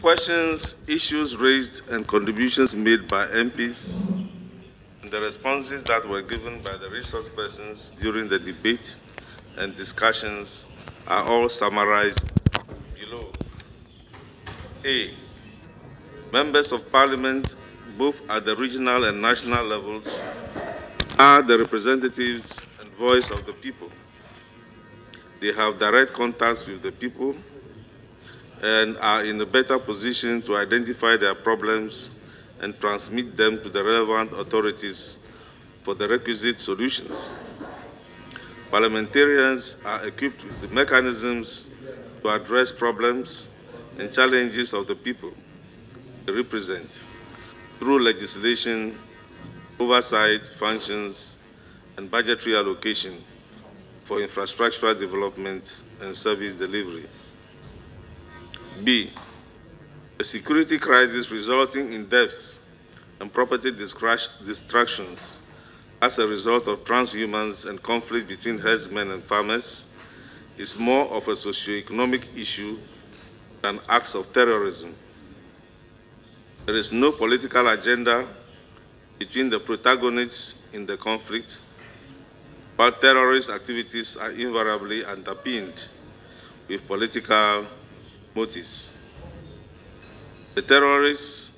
questions, issues raised, and contributions made by MPs, and the responses that were given by the resource persons during the debate and discussions are all summarized below. A. Members of Parliament, both at the regional and national levels, are the representatives and voice of the people. They have direct contacts with the people and are in a better position to identify their problems and transmit them to the relevant authorities for the requisite solutions. Parliamentarians are equipped with the mechanisms to address problems and challenges of the people they represent through legislation, oversight functions, and budgetary allocation for infrastructural development and service delivery. B. A security crisis resulting in deaths and property destructions as a result of transhumance and conflict between herdsmen and farmers is more of a socio-economic issue than acts of terrorism. There is no political agenda between the protagonists in the conflict, but terrorist activities are invariably underpinned with political motives. The terrorist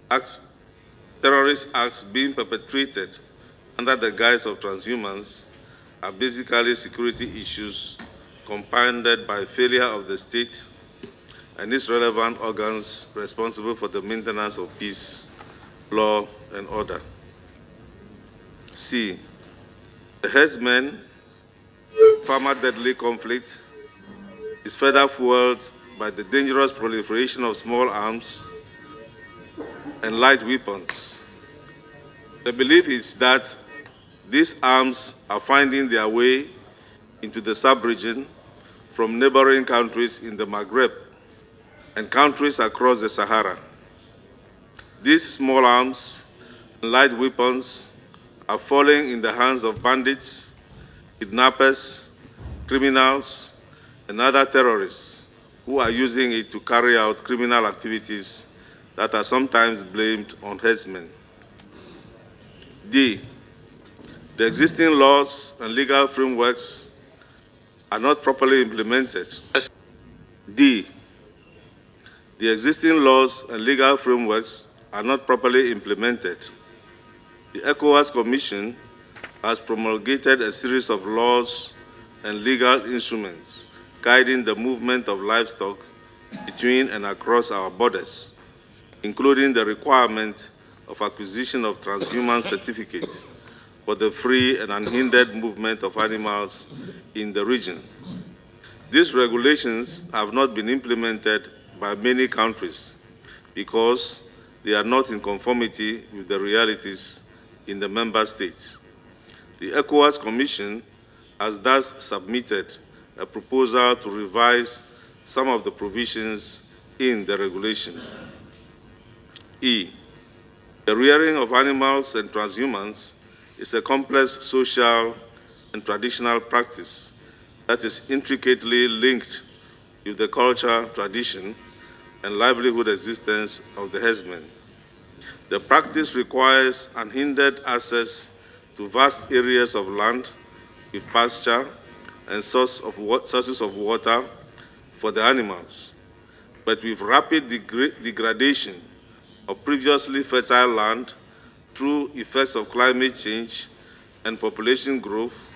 acts being perpetrated under the guise of transhumance are basically security issues compounded by failure of the state and its relevant organs responsible for the maintenance of peace, law, and order. C. The herdsman-farmer deadly conflict is further fueled by the dangerous proliferation of small arms and light weapons. The belief is that these arms are finding their way into the sub-region from neighboring countries in the Maghreb and countries across the Sahara. These small arms and light weapons are falling in the hands of bandits, kidnappers, criminals, and other terrorists who are using it to carry out criminal activities that are sometimes blamed on herdsmen. D. The existing laws and legal frameworks are not properly implemented. D. The existing laws and legal frameworks are not properly implemented. The ECOWAS Commission has promulgated a series of laws and legal instruments guiding the movement of livestock between and across our borders, including the requirement of acquisition of transhuman certificates for the free and unhindered movement of animals in the region. These regulations have not been implemented by many countries because they are not in conformity with the realities in the member states. The ECOWAS Commission has thus submitted a proposal to revise some of the provisions in the regulation. E. The rearing of animals and transhumans is a complex social and traditional practice that is intricately linked with the culture, tradition, and livelihood existence of the herdsmen. The practice requires unhindered access to vast areas of land with pasture and sources of water for the animals, but with rapid degradation of previously fertile land through effects of climate change and population growth,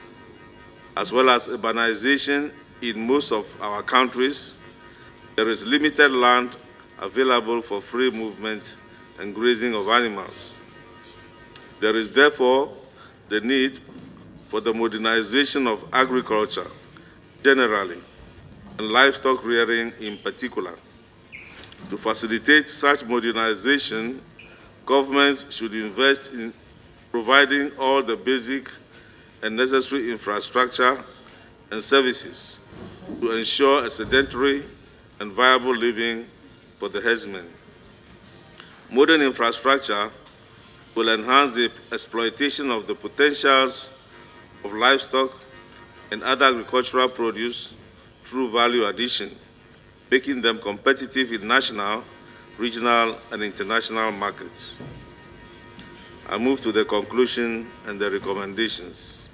as well as urbanization in most of our countries. There is limited land available for free movement and grazing of animals. There is therefore the need for the modernization of agriculture generally, and livestock rearing in particular. To facilitate such modernization, governments should invest in providing all the basic and necessary infrastructure and services to ensure a sedentary and viable living for the herdsmen. Modern infrastructure will enhance the exploitation of the potentials of livestock and other agricultural produce through value addition, making them competitive in national, regional, and international markets. I move to the conclusion and the recommendations.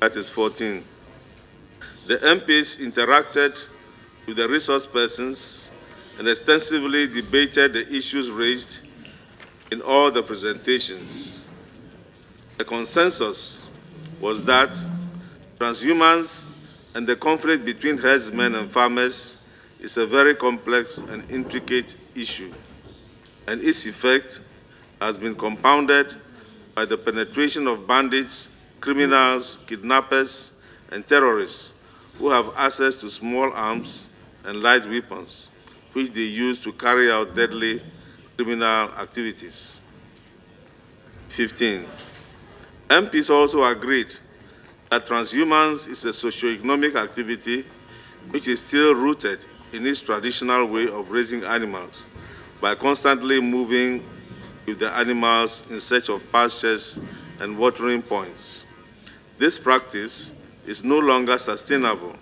That is 14. The MPs interacted with the resource persons and extensively debated the issues raised in all the presentations. The consensus was that transhumance and the conflict between herdsmen and farmers is a very complex and intricate issue, and its effect has been compounded by the penetration of bandits, criminals, kidnappers, and terrorists who have access to small arms and light weapons, which they use to carry out deadly criminal activities. 15. MPs also agreed that transhumance is a socio-economic activity which is still rooted in its traditional way of raising animals by constantly moving with the animals in search of pastures and watering points. This practice is no longer sustainable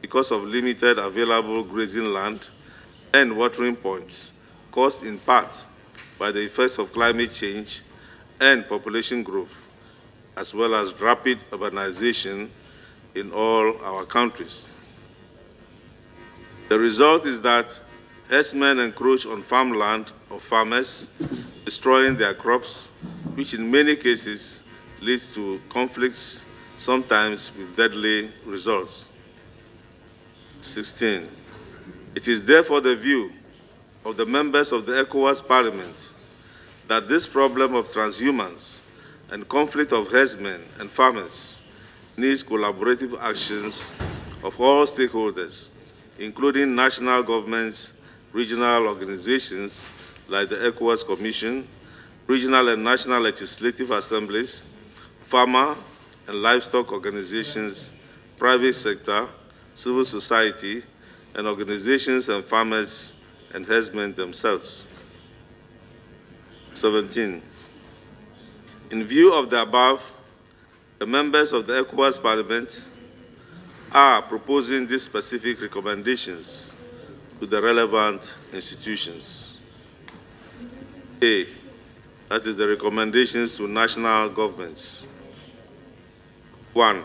because of limited available grazing land and watering points, caused in part by the effects of climate change and population growth, as well as rapid urbanization in all our countries. The result is that herdsmen encroach on farmland of farmers, destroying their crops, which in many cases leads to conflicts, sometimes with deadly results. 16. It is therefore the view of the members of the ECOWAS Parliament that this problem of transhumance and conflict of herdsmen and farmers needs collaborative actions of all stakeholders, including national governments, regional organizations like the ECOWAS Commission, regional and national legislative assemblies, farmer and livestock organizations, private sector, civil society, and organizations and farmers and herdsmen themselves. 17. In view of the above, the members of the ECOWAS Parliament are proposing these specific recommendations to the relevant institutions. A, that is the recommendations to national governments. 1.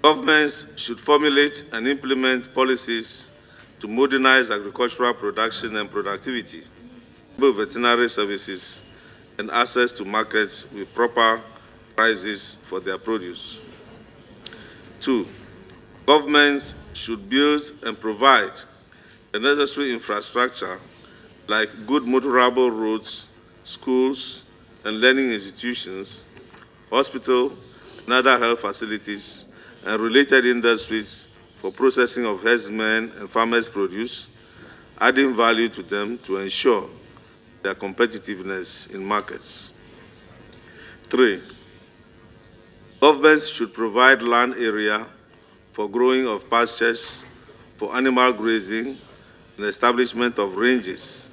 Governments should formulate and implement policies to modernize agricultural production and productivity, veterinary services, and access to markets with proper prices for their produce. 2. Governments should build and provide the necessary infrastructure like good motorable roads, schools, and learning institutions, hospitals, and other health facilities, and related industries for processing of herdsmen and farmers' produce, adding value to them to ensure their competitiveness in markets. 3. Governments should provide land area for growing of pastures, for animal grazing, and establishment of ranges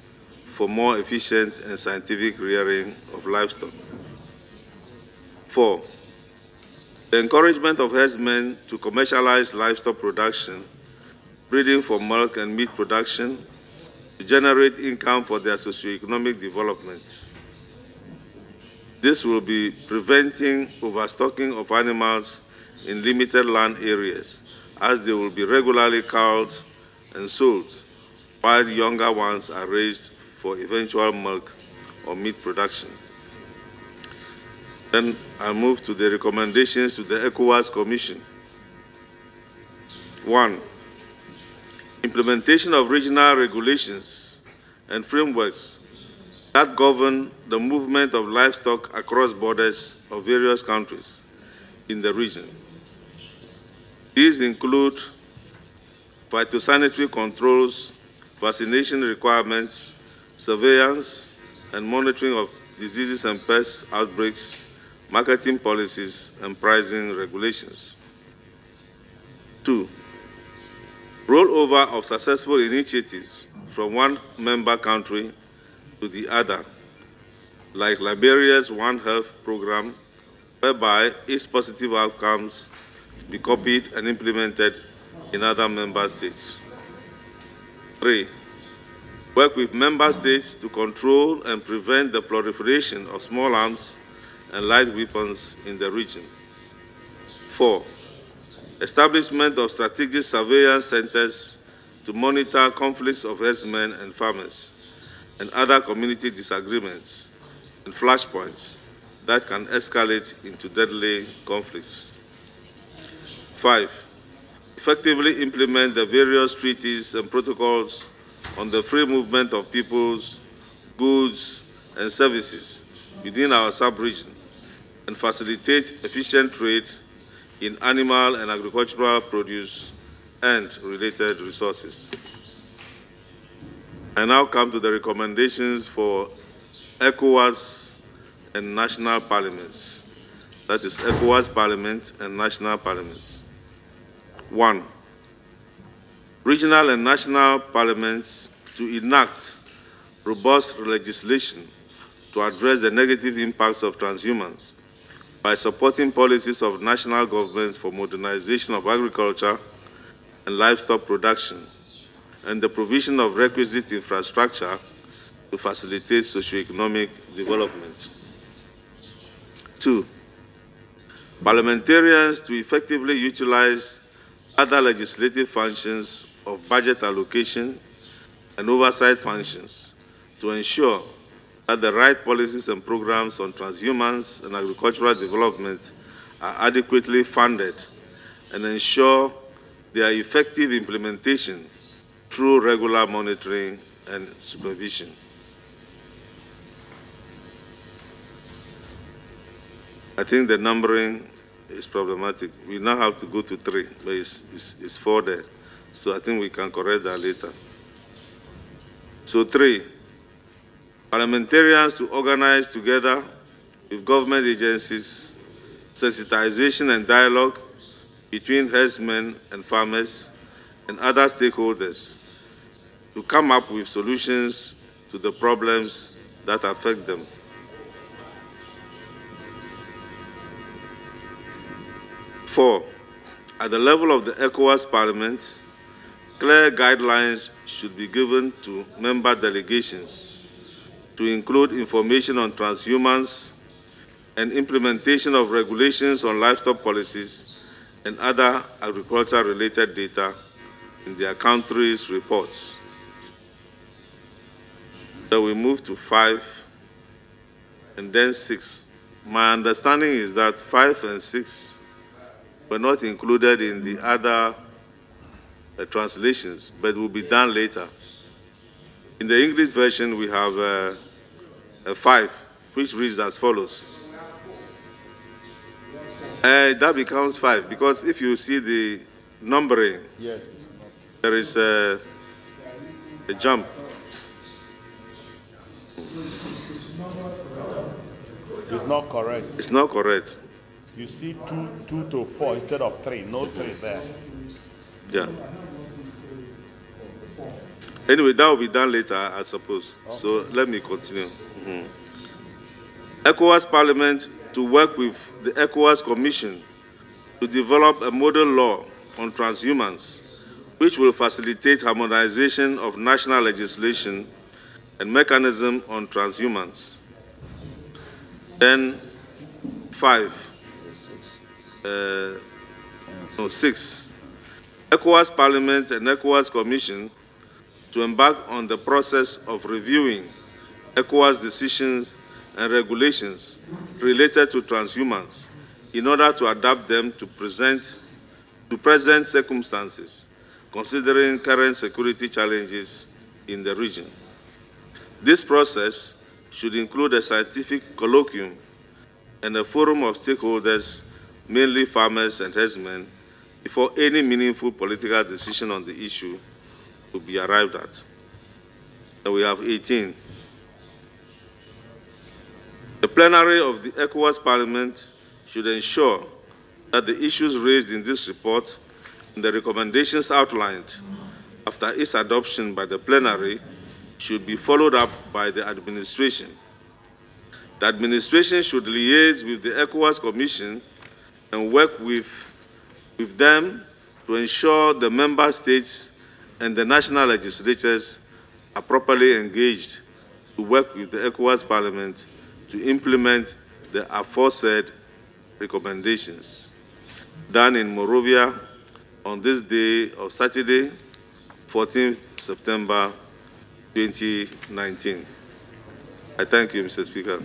for more efficient and scientific rearing of livestock. 4. The encouragement of herdsmen to commercialize livestock production, breeding for milk and meat production, to generate income for their socio-economic development. This will be preventing overstocking of animals in limited land areas, as they will be regularly culled and sold, while the younger ones are raised for eventual milk or meat production. Then I move to the recommendations to the ECOWAS Commission. 1. Implementation of regional regulations and frameworks that govern the movement of livestock across borders of various countries in the region. These include phytosanitary controls, vaccination requirements, surveillance and monitoring of diseases and pest outbreaks, marketing policies, and pricing regulations. 2. Rollover of successful initiatives from one member country to the other, like Liberia's One Health program, whereby its positive outcomes be copied and implemented in other member states. 3. Work with member states to control and prevent the proliferation of small arms and light weapons in the region. 4. Establishment of strategic surveillance centers to monitor conflicts of herdsmen and farmers and other community disagreements and flashpoints that can escalate into deadly conflicts. 5. Effectively implement the various treaties and protocols on the free movement of peoples, goods, and services within our sub-region and facilitate efficient trade in animal and agricultural produce and related resources. I now come to the recommendations for ECOWAS and national parliaments. That is ECOWAS Parliament and national parliaments. 1. Regional and national parliaments to enact robust legislation to address the negative impacts of transhumance by supporting policies of national governments for modernization of agriculture and livestock production and the provision of requisite infrastructure to facilitate socioeconomic development. 2. Parliamentarians to effectively utilize other legislative functions of budget allocation and oversight functions to ensure that the right policies and programs on transhumance and agricultural development are adequately funded and ensure their effective implementation through regular monitoring and supervision. I think the numbering is problematic. We now have to go to 3, but it's 4 there. So I think we can correct that later. So 3, parliamentarians to organize together with government agencies sensitization and dialogue between herdsmen and farmers and other stakeholders to come up with solutions to the problems that affect them. 4, at the level of the ECOWAS Parliament, clear guidelines should be given to member delegations to include information on transhumance and implementation of regulations on livestock policies and other agriculture-related data in their country's reports. So we move to 5 and then 6. My understanding is that 5 and 6 were not included in the other translations, but will be done later. In the English version, we have a 5, which reads as follows. That becomes 5, because if you see the numbering, yes, it's not. there is a jump. It's not correct. It's not correct. You see 2 to 4 instead of 3. No 3 there. Yeah. Anyway, that will be done later, I suppose. Okay. So let me continue. ECOWAS Parliament to work with the ECOWAS Commission to develop a model law on transhumance, which will facilitate harmonization of national legislation and mechanism on transhumance. Then 6. ECOWAS Parliament and ECOWAS Commission to embark on the process of reviewing ECOWAS decisions and regulations related to transhumance in order to adapt them to present circumstances, considering current security challenges in the region. This process should include a scientific colloquium and a forum of stakeholders, mainly farmers and herdsmen, before any meaningful political decision on the issue will be arrived at. And we have 18. The plenary of the ECOWAS Parliament should ensure that the issues raised in this report and the recommendations outlined after its adoption by the plenary should be followed up by the administration. The administration should liaise with the ECOWAS Commission and work with them to ensure the member states and the national legislatures are properly engaged to work with the ECOWAS Parliament to implement the aforesaid recommendations done in Monrovia on this day of Saturday, 14th September 2019. I thank you, Mr. Speaker.